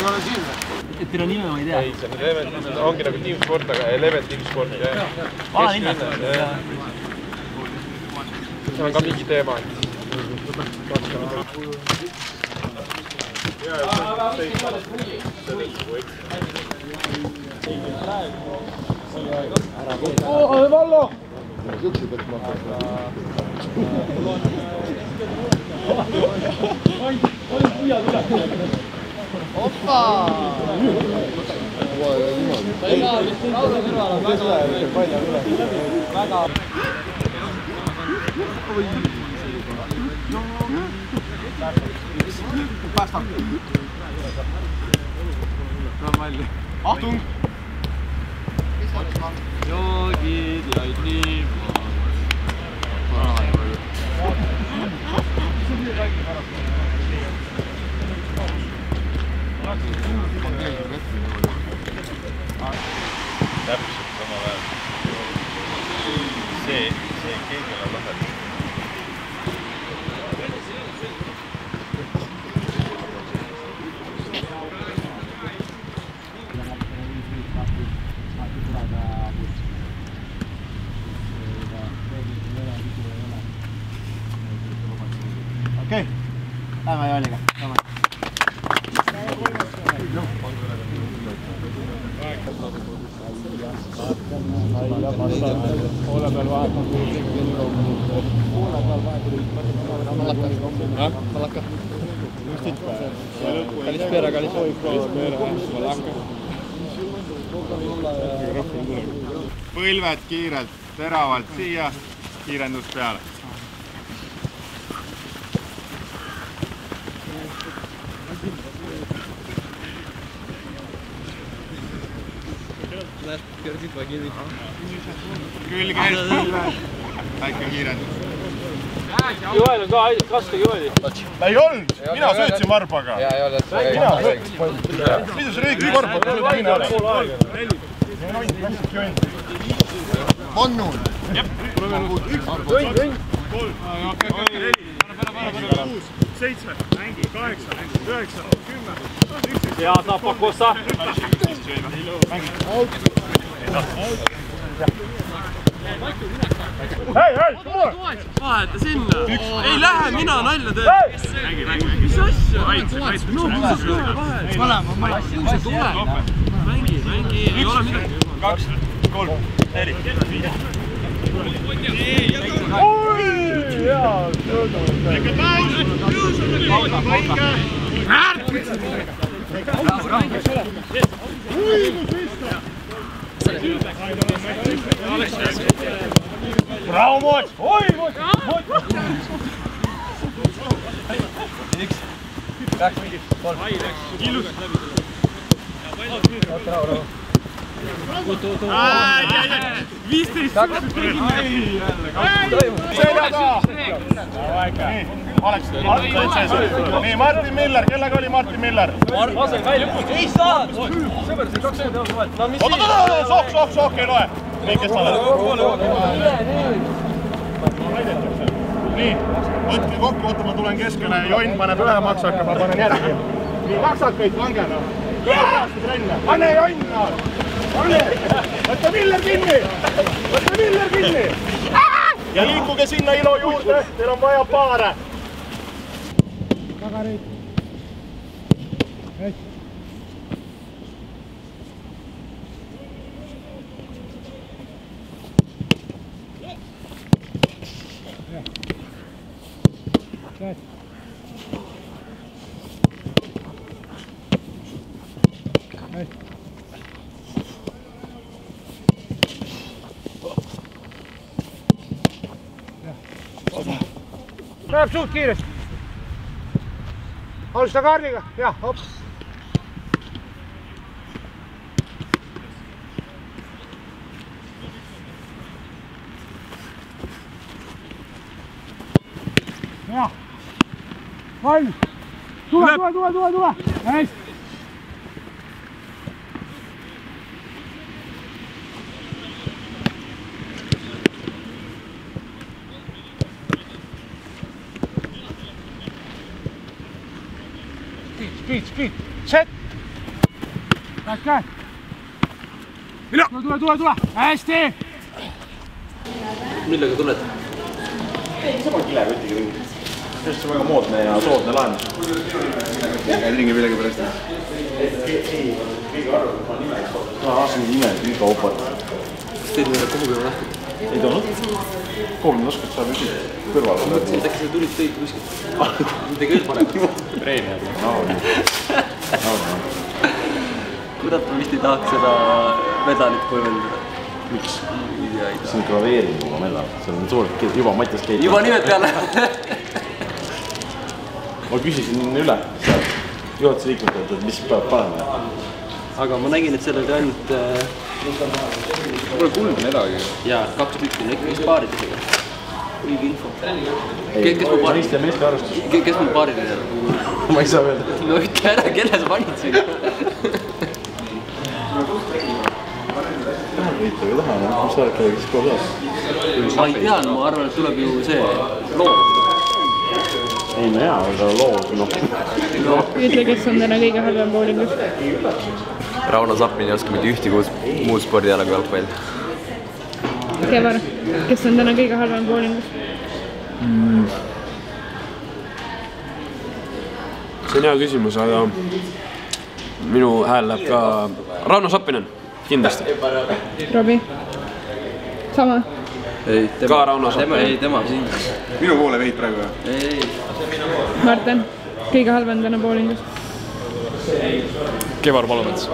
ma olen siin. Et teil on nime, ma ei tea. Ei, see ongi nagu tiimsport, aga Eleven tiimsport. Vana linnas. See on ka mingi teema. Vallo! Oppa! Achtung! Joogid jäid nii Täpselt sama väär. See keegel on lahel. Okei, lähme Jaaniga. Poole peal vahetab Malaka. Kalispera. Põlved kiirelt, teravalt siia, kiirendus peale. Külge ees põlved, väike kiirendus. Joel on ka raske Joeli. Ta ei olnud, mina söötsin varbaga. Mina söötsin. Midus reegli varbaga söötsin mina olen. Vannun. Jep. 7, 8, 9, 10. Ja saab pakkuossa. Hei, Vaheta sinna. Ei lähe, mina nalja teen. Mis asja? No, kus sa vahel? Kus sa tuleb? Mängi. Ei ole midagi. 2, 3, 4, 5. Oi! Jaa, väike paus! Bravo, Mots! Oi, Mots! Üks, 2, 3. Ilus! Bravo. 15! Selja taha! Nii, Martin Miller, kellega oli Martin Miller? Ei saa! Sõber, see 20 eurot vahet. Sook, ei loe. Nii, kes sa oled? Nii, võtke kokku, oota, ma tulen keskele. Jonn paneb ühe maksaka, ma panen järgi. Nii, maksakaid pange. Pane Jonn! Võtta Miller kinni! Ja liikuge sinna Ilo juurde, teil on vaja paare. Tagarid. Hei. Hei. Hei. Läheb suht kiiresti. Alusta kaardiga. Jah, hops. Jah. Valmis. Tule. Hästi. Speed. Set. Lähke! Tule! Hästi! Millega tuled? Sama kilekotiga ringi. See on väga moodne ja soodne laen. Käid ringi millegi pärast. Kõige arvab, et ma nimeks olen. See on nime, kõige opad. Kas teil meile kogu peale lähtud? Ei toonud? Kolm oskad saab üksid kõrval. Ma mõtlesin, et äkki sa tulid tõid kuskilt. Midagi veel paremat. Preemiad. Kurat, ma vist ei tahaks seda medalit põlvendada. Miks? See on graveeringuga medal. See on suurelt keelt. Juba Mattias Keit. Juba nimed peale. Ma küsisin üle. Juhatuse liikmetelt, et mis peab panema. Aga ma nägin, et seal oli ainult... Pole kuld medagi. Jaa, 2 tükki. Äkki mis paarid isegi. Õige info. Kes mul paarid oli? Ma ei saa öelda. No ütle ära, kelle sa panid siin? Võita või taha, mis sa oled kellega siis koos saad? Ma ei tea, ma arvan, et tuleb ju see lood. Ei, no jaa, aga lood, noh. Ütle, kes on täna kõige halvem bowlingus? Rauno Sappin ei oska mitte ühtegi muud spordiala kui jalgpall. Kevar, kes on täna kõige halvem bowlingus? See on hea küsimus, aga minu hääl läheb ka Rauno Sappinen, kindlasti. Robi? Sama? Ei, ka Rauno Sappinen. Ei, tema siin. Minu poole veid praegu. Ei. Marten, kõige halvem täna bowlingus? Kevar Palumets.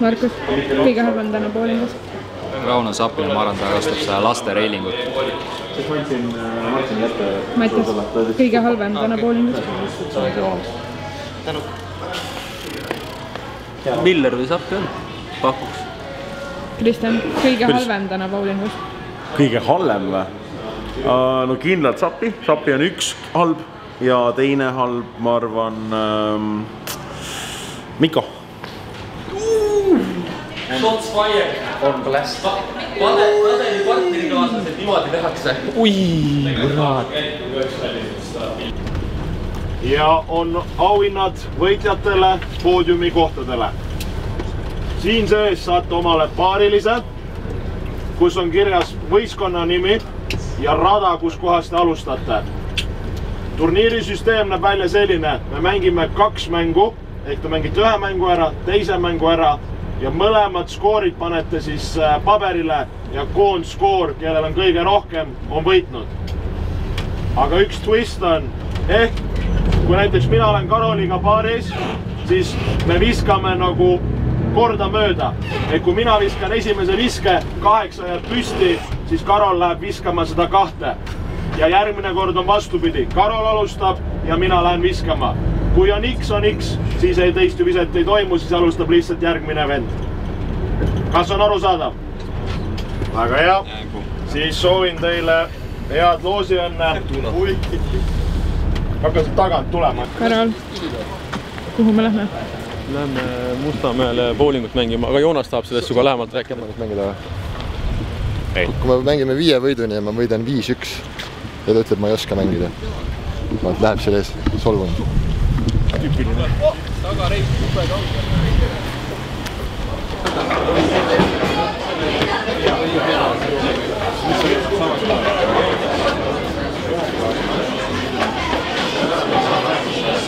Markus, kõige halvem täna bowlingus? Rauno Sappinen, ma arvan, ta kastab seda laste reilingut. Mattias, kõige halvem täna bowlingus? Miller või Sappi on? Pakuks. Kristjan, kõige halvem täna bowlingus? Kõige halvem või? No kindlalt Sappi. Sappi on üks halb ja teine halb, ma arvan, Mikko. Shots fire! On blast. Padeli partnerikaaslased niimoodi tehakse. Ui, kurat. Ja on auhinnad võitjatele poodiumi kohtadele. Siin sees saate omale paarilise, kus on kirjas võistkonna nimi ja rada, kus kohast te alustate. Turniirisüsteem näeb välja selline, me mängime 2 mängu, ehk te mängite 1 mängu ära, teise mängu ära ja mõlemad skoorid panete siis paberile ja koondskoor, kellel on kõige rohkem, on võitnud. Aga üks twist on, ehk kui näiteks mina olen Karoliga paaris, siis me viskame nagu korda mööda. Ehk kui mina viskan esimese viske, 8 jääb püsti, siis Karol läheb viskama seda 2. Ja järgmine kord on vastupidi. Karol alustab ja mina lähen viskama. Kui on X, siis ei teist ju viset ei toimu, siis alustab lihtsalt järgmine vend. Kas on aru saadav? Väga hea. Siis soovin teile head loosiõnne. Hakkasid tagant tulema. Karol, kuhu me lähme? Lähme Mustamäele bowlingut mängima, aga Joonas tahab sellest suga lähemalt rääkida. Kui me mängime 5 võiduni ja ma võidan 5-1 ja ta ütleb, ma ei oska mängida. Läheb selle ees solvunud. Tüüpiline. Tagareis, kupe kauge.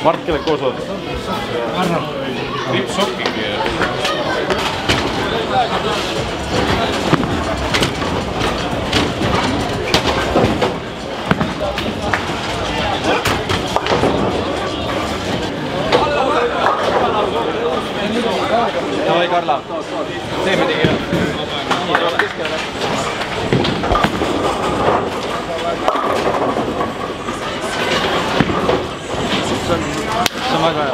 Mart, kellel koos oled? Arno. Ripsokkingi. Davai, Karla. Teeme tegi. See on väga hea.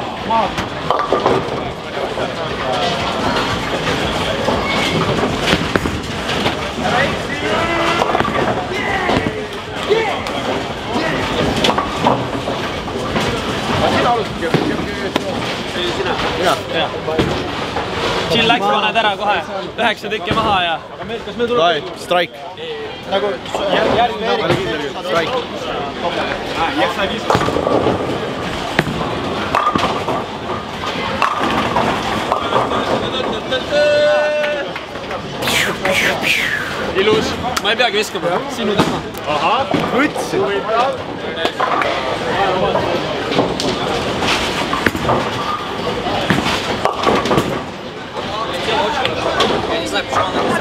Siin läks paned ära kohe 9 tükki maha ja... Kas meil tuleb... Strike. Nagu järgmine Strike. Jääks sai 5. ilus. Ma ei peagi viskama. Sinu taha. Ahah, võtsin.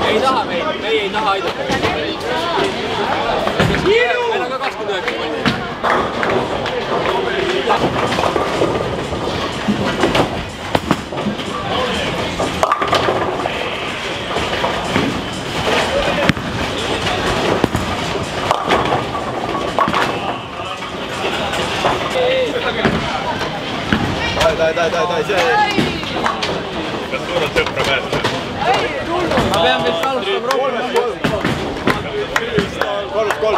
Ei taha meid, meie ei taha aidata. Meil on ka 29 palli. Tai, see... Kas tunned sõpra päästa? Ma pean vist alustama rohkem. 3-3.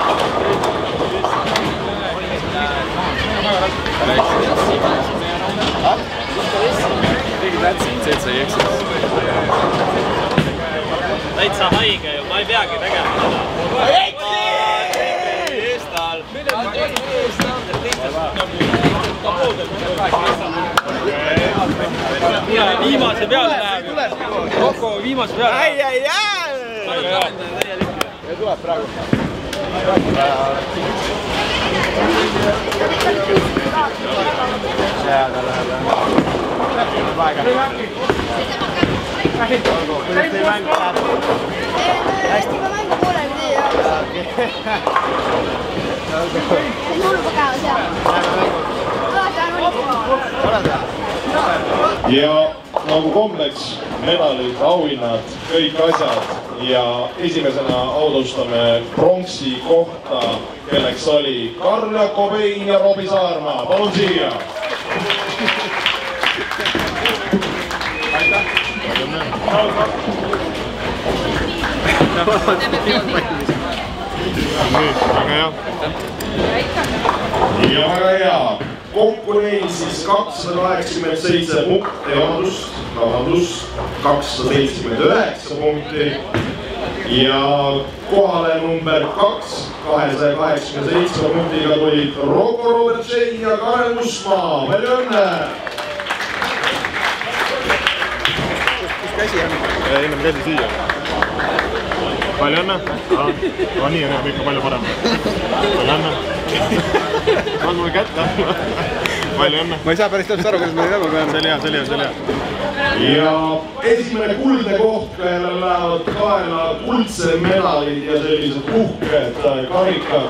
Täitsa haige ju, ma ei peagi tegema seda. Eestal! Viimase peale läheb. Koko viimase peale läheb. Tuleb praegu. Jääda läheb. Hästi, ma mängu pooleli tee see on põgava seal. Ja nagu kombeks, medalid, auhinnad, kõik asjad ja esimesena autustame pronksi kohta, kelleks oli Karl Jakobein ja Robbie Saarma. Palun siia! Ja väga hea. Kokku neil siis 287 punkti, vabandust, 279 punkti ja kohale number 2, 287 punktiga tulid Rocco Robertsen ja Kaarel Musmaa. Palju õnne! Kus käsi on? Ennem käsi siia. Palju õnne? Nii on ikka palju parem. Palju õnne? On mulle kätte. Palju õnne? Ma ei saa päris täpselt aru, kuidas me teeme peame. See oli hea. Ja esimene kuldne koht, kellel lähevad kaela kuldse medalid ja sellised uhked karikad.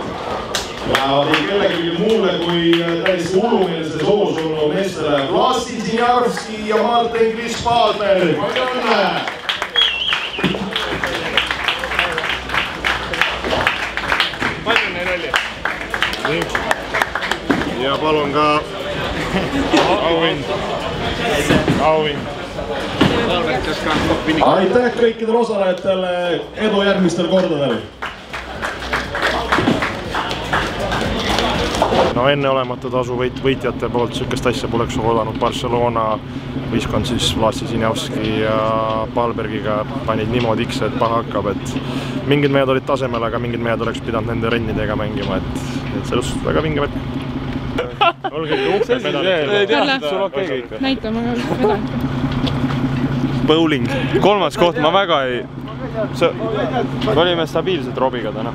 Lähevad ei kellegi muule kui täiesti hullumeelse soos olnud meestele Vlasti Sinjarski ja Martin Krispaalberg. Palju õnne! Palju neil oli? Ja palun ka auhind. Aitäh kõikidele osalejatele, edu järgmistel kordadel. No enneolematu tasu võitjate poolt sükest asja poleks oodanud. Barcelona võistkond siis Vlasti Sinjavski ja Palbergiga panid niimoodi X, et paha hakkab, et mingid mehed olid tasemel, aga mingid mehed oleks pidanud nende rennidega mängima, et sellest väga vinge võtk. Olge ikka uhked medalid. Näitame ka medalid. Bowling, 3. koht, ma väga ei... Olime stabiilsed Robiga täna.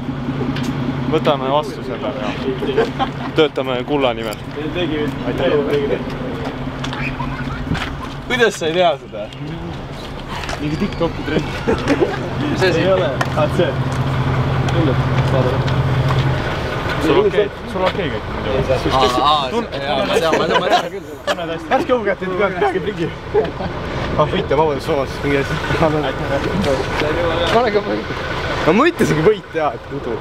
Võtame vastu selle ja töötame kulla nimel. Kuidas sa ei tea seda? Mingi TikToki trend. Mis asi? Ei ole. See. Sul okei kõik muidu. Ma tean küll. Värske õugat, et peagi prigi. Võitja, vabandust, vabandust. Mingi asi. No ma ütlesingi võit, jah, et muidu.